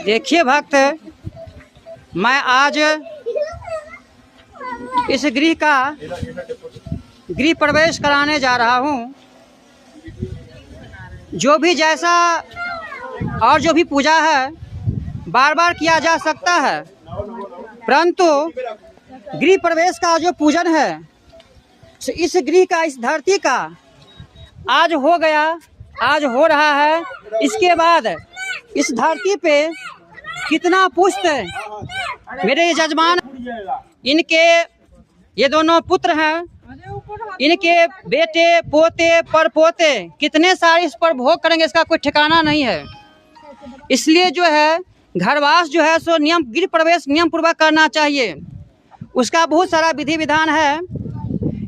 देखिए भक्त, मैं आज इस गृह प्रवेश कराने जा रहा हूँ। जो भी जैसा और जो भी पूजा है बार बार किया जा सकता है, परंतु गृह प्रवेश का जो पूजन है इस गृह का, इस धरती का आज हो गया, आज हो रहा है। इसके बाद इस धरती पे कितना पुष्ट मेरे यजमान, इनके ये दोनों पुत्र हैं, इनके बेटे पोते परपोते कितने सारे इस पर भोग करेंगे, इसका कोई ठिकाना नहीं है। इसलिए जो है घरवास जो है सो नियम, गृह प्रवेश नियम पूर्वक करना चाहिए। उसका बहुत सारा विधि विधान है,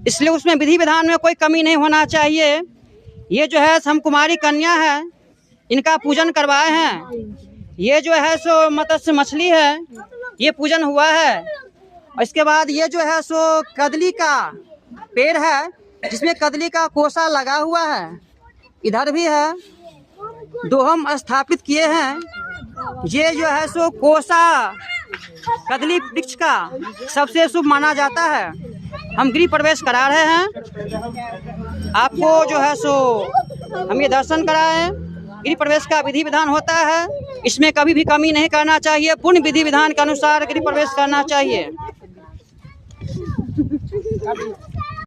इसलिए उसमें विधि विधान में कोई कमी नहीं होना चाहिए। ये जो है हम कुमारी कन्या है, इनका पूजन करवाए हैं। ये जो है सो मत्स्य मछली है, ये पूजन हुआ है। और इसके बाद ये जो है सो कदली का पेड़ है, जिसमें कदली का कोसा लगा हुआ है। इधर भी है, दोहम स्थापित किए हैं। ये जो है सो कोसा कदली वृक्ष का सबसे शुभ माना जाता है। हम गृह प्रवेश करा रहे हैं। आपको जो है सो हम ये दर्शन कराएं। गृह प्रवेश का विधि विधान होता है, इसमें कभी भी कमी नहीं करना चाहिए। पूर्ण विधि विधान के अनुसार गृह प्रवेश करना चाहिए।